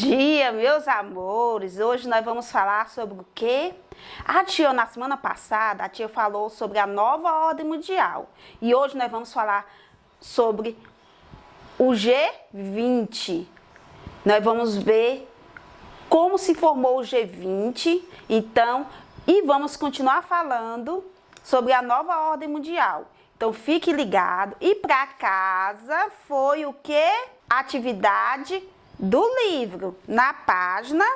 dia, meus amores. Hoje nós vamos falar sobre o quê? A tia, na semana passada, a tia falou sobre a nova ordem mundial. E hoje nós vamos falar sobre o G20. Nós vamos ver como se formou o G20, então, e vamos continuar falando sobre a nova ordem mundial. Então, fique ligado. E para casa foi o quê? Atividade do livro, na página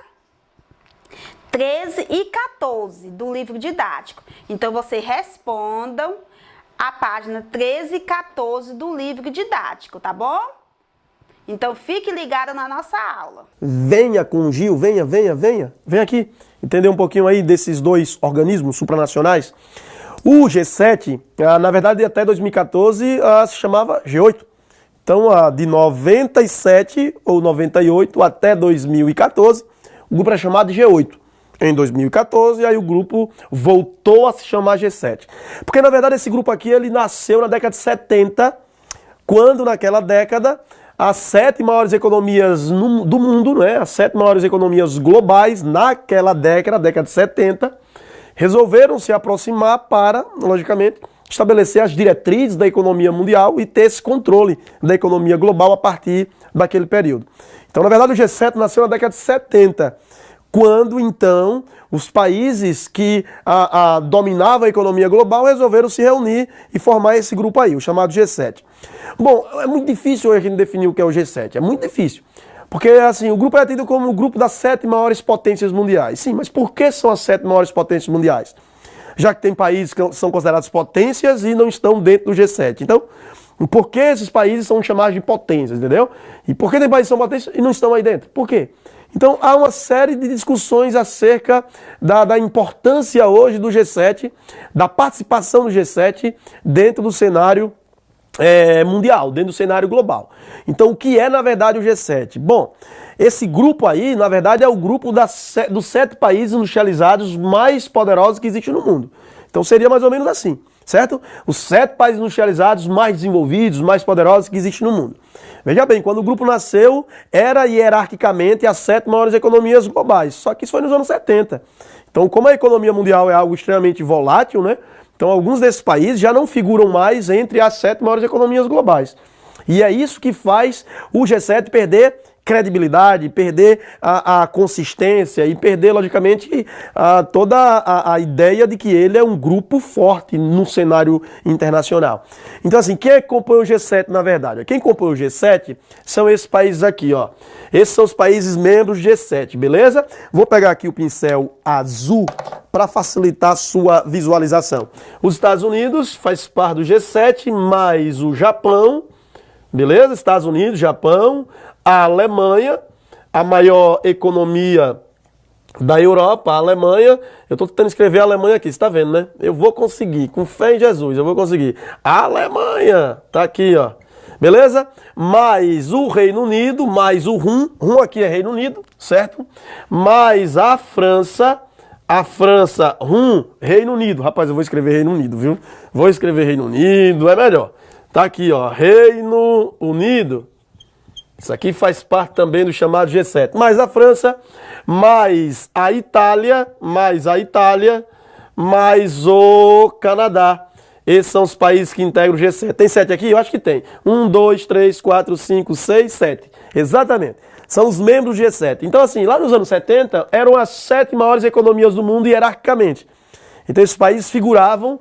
13 e 14 do livro didático. Então, vocês respondam a página 13 e 14 do livro didático, tá bom? Então, fique ligado na nossa aula. Venha com o Gil, venha. Vem aqui, entender um pouquinho aí desses dois organismos supranacionais. O G7, na verdade, até 2014, se chamava G8. Então, de 97 ou 98 até 2014, o grupo era chamado de G8. Em 2014, aí o grupo voltou a se chamar G7. Porque, na verdade, esse grupo aqui, ele nasceu na década de 70, quando naquela década, as 7 maiores economias do mundo, né, as 7 maiores economias globais, naquela década, década de 70, resolveram se aproximar para, logicamente, estabelecer as diretrizes da economia mundial e ter esse controle da economia global a partir daquele período. Então, na verdade, o G7 nasceu na década de 70, quando, então, os países que dominavam a economia global resolveram se reunir e formar esse grupo aí, o chamado G7. Bom, é muito difícil hoje a gente definir o que é o G7, é muito difícil. Porque, assim, o grupo é tido como o grupo das 7 maiores potências mundiais. Sim, mas por que são as 7 maiores potências mundiais? Já que tem países que são considerados potências e não estão dentro do G7. Então, por que esses países são chamados de potências, entendeu? E por que tem países que são potências e não estão aí dentro? Por quê? Então, há uma série de discussões acerca da importância hoje do G7, da participação do G7 dentro do cenário mundial, dentro do cenário global. Então, o que é, na verdade, o G7? Bom, esse grupo aí, na verdade, é o grupo dos 7 países industrializados mais poderosos que existem no mundo. Então, seria mais ou menos assim, certo? Os 7 países industrializados mais desenvolvidos, mais poderosos que existem no mundo. Veja bem, quando o grupo nasceu, era hierarquicamente as 7 maiores economias globais. Só que isso foi nos anos 70. Então, como a economia mundial é algo extremamente volátil, né? Então, alguns desses países já não figuram mais entre as 7 maiores economias globais. E é isso que faz o G7 perder credibilidade, perder a consistência e perder, logicamente, toda a ideia de que ele é um grupo forte no cenário internacional. Então, assim, quem compõe o G7, na verdade? Quem compõe o G7 são esses países aqui, ó. Esses são os países membros do G7, beleza? Vou pegar aqui o pincel azul para facilitar a sua visualização. Os Estados Unidos faz parte do G7, mais o Japão, beleza? Estados Unidos, Japão, a Alemanha, a maior economia da Europa, a Alemanha. Eu estou tentando escrever a Alemanha aqui, você está vendo, né? Eu vou conseguir, com fé em Jesus, eu vou conseguir. A Alemanha, tá aqui, ó. Beleza? Mais o Reino Unido, mais o RUN aqui é Reino Unido, certo? Mais a França, RUN, Reino Unido. Rapaz, eu vou escrever Reino Unido, viu? Vou escrever Reino Unido, é melhor. Tá aqui, ó, Reino Unido. Isso aqui faz parte também do chamado G7. Mais a França, mais a Itália, mais o Canadá. Esses são os países que integram o G7. Tem 7 aqui? Eu acho que tem. 1, 2, 3, 4, 5, 6, 7. Exatamente. São os membros do G7. Então, assim, lá nos anos 70, eram as 7 maiores economias do mundo hierarquicamente. Então, esses países figuravam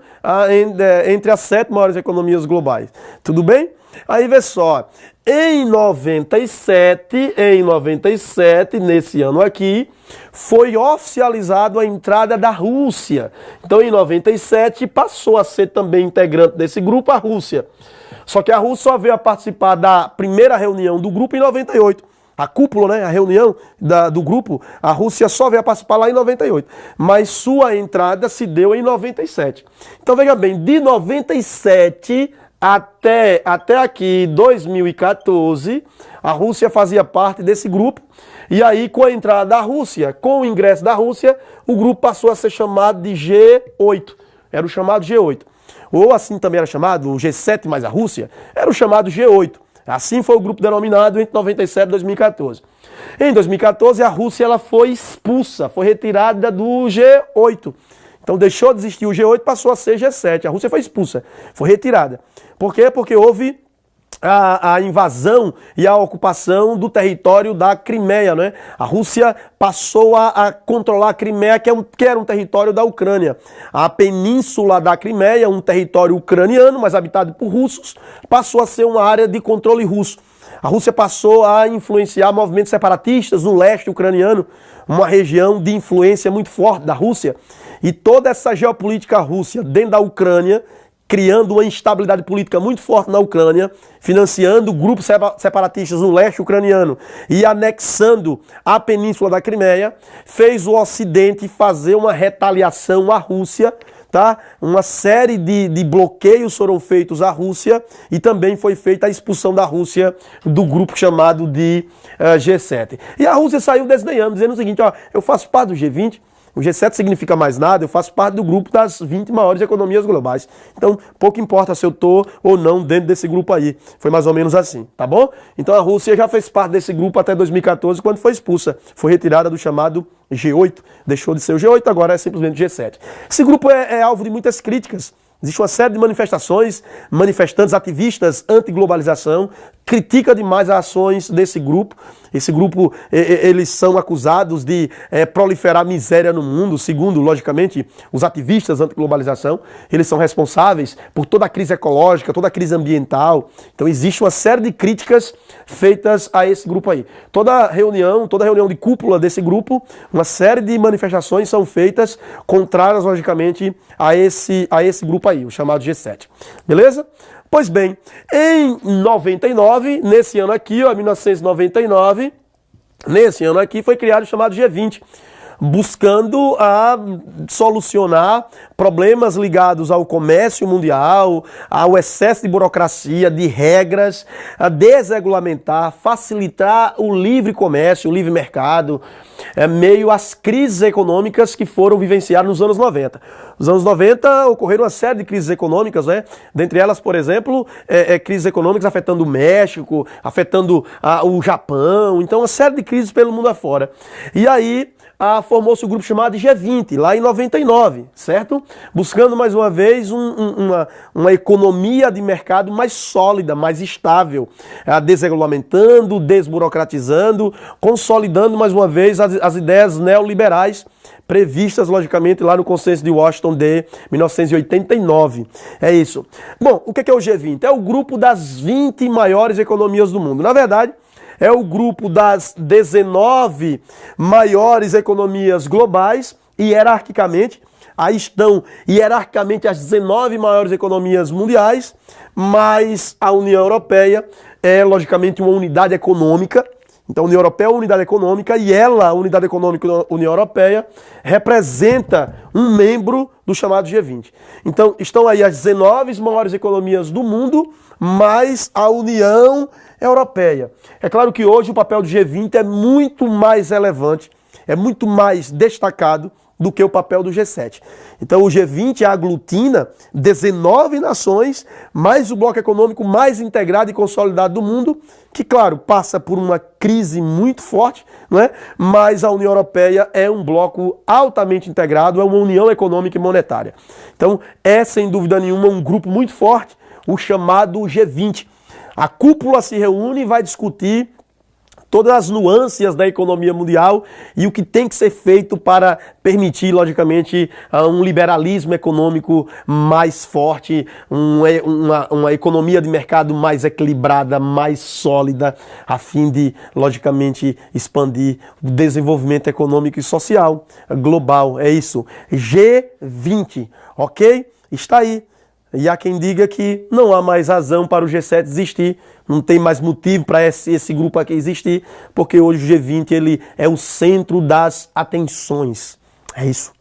entre as 7 maiores economias globais. Tudo bem? Aí, vê só. Em 97, nesse ano aqui, foi oficializado a entrada da Rússia. Então, em 97, passou a ser também integrante desse grupo a Rússia. Só que a Rússia só veio a participar da primeira reunião do grupo em 98. A cúpula, né, a reunião do grupo, a Rússia só veio a participar lá em 98. Mas sua entrada se deu em 97. Então, veja bem, de 97 até aqui, 2014, a Rússia fazia parte desse grupo. E aí, com a entrada da Rússia, com o ingresso da Rússia, o grupo passou a ser chamado de G8. Era o chamado G8. Ou assim também era chamado, o G7 mais a Rússia, era o chamado G8. Assim foi o grupo denominado entre 97 e 2014. Em 2014, a Rússia ela foi expulsa, foi retirada do G8. Então deixou de existir o G8, passou a ser G7. A Rússia foi expulsa, foi retirada. Por quê? Porque houve a invasão e a ocupação do território da Crimeia, né? A Rússia passou a controlar a Crimeia, que era um território da Ucrânia. A península da Crimeia, um território ucraniano, mas habitado por russos, passou a ser uma área de controle russo. A Rússia passou a influenciar movimentos separatistas no leste ucraniano, uma região de influência muito forte da Rússia. E toda essa geopolítica russa dentro da Ucrânia, criando uma instabilidade política muito forte na Ucrânia, financiando grupos separatistas no leste ucraniano e anexando a península da Crimeia, fez o Ocidente fazer uma retaliação à Rússia, tá? Uma série de bloqueios foram feitos à Rússia e também foi feita a expulsão da Rússia do grupo chamado de G7. E a Rússia saiu desdenhando, dizendo o seguinte, ó, eu faço parte do G20, o G7 significa mais nada, eu faço parte do grupo das 20 maiores economias globais. Então, pouco importa se eu estou ou não dentro desse grupo aí. Foi mais ou menos assim, tá bom? Então a Rússia já fez parte desse grupo até 2014, quando foi expulsa. Foi retirada do chamado G8. Deixou de ser o G8, agora é simplesmente o G7. Esse grupo é alvo de muitas críticas. Existe uma série de manifestações, manifestantes, ativistas anti-globalização, critica demais as ações desse grupo. Esse grupo, eles são acusados de proliferar miséria no mundo, segundo, logicamente, os ativistas anti-globalização. Eles são responsáveis por toda a crise ecológica, toda a crise ambiental. Então existe uma série de críticas feitas a esse grupo aí. Toda reunião de cúpula desse grupo, uma série de manifestações são feitas contrárias, logicamente, a esse grupo aí, o chamado G7. Beleza? Pois bem, em 99, nesse ano aqui, ó, 1999, nesse ano aqui foi criado o chamado G20, buscando solucionar problemas ligados ao comércio mundial, ao excesso de burocracia, de regras, a desregulamentar, facilitar o livre comércio, o livre mercado, meio às crises econômicas que foram vivenciadas nos anos 90. Nos anos 90 ocorreram uma série de crises econômicas, né? Dentre elas, por exemplo, crises econômicas afetando o México, afetando o Japão, então uma série de crises pelo mundo afora. E aí formou-se o grupo chamado G20, lá em 99, certo? Buscando mais uma vez uma economia de mercado mais sólida, mais estável, desregulamentando, desburocratizando, consolidando mais uma vez as ideias neoliberais previstas, logicamente, lá no Consenso de Washington de 1989. É isso. Bom, o que é o G20? É o grupo das 20 maiores economias do mundo. Na verdade, é o grupo das 19 maiores economias globais, hierarquicamente. Aí estão hierarquicamente as 19 maiores economias mundiais, mas a União Europeia é, logicamente, uma unidade econômica. Então, a União Europeia é uma unidade econômica e ela, a unidade econômica da União Europeia, representa um membro do chamado G20. Então, estão aí as 19 maiores economias do mundo, mais a União Europeia. É claro que hoje o papel do G20 é muito mais relevante, é muito mais destacado do que o papel do G7. Então o G20 aglutina 19 nações, mais o bloco econômico mais integrado e consolidado do mundo, que, claro, passa por uma crise muito forte, não é? Mas a União Europeia é um bloco altamente integrado, é uma união econômica e monetária. Então é, sem dúvida nenhuma, um grupo muito forte, o chamado G20. A cúpula se reúne e vai discutir todas as nuances da economia mundial e o que tem que ser feito para permitir, logicamente, um liberalismo econômico mais forte, uma economia de mercado mais equilibrada, mais sólida, a fim de, logicamente, expandir o desenvolvimento econômico e social global. É isso. G20, ok? Está aí. E há quem diga que não há mais razão para o G7 existir, não tem mais motivo para esse grupo aqui existir, porque hoje o G20 ele é o centro das atenções. É isso.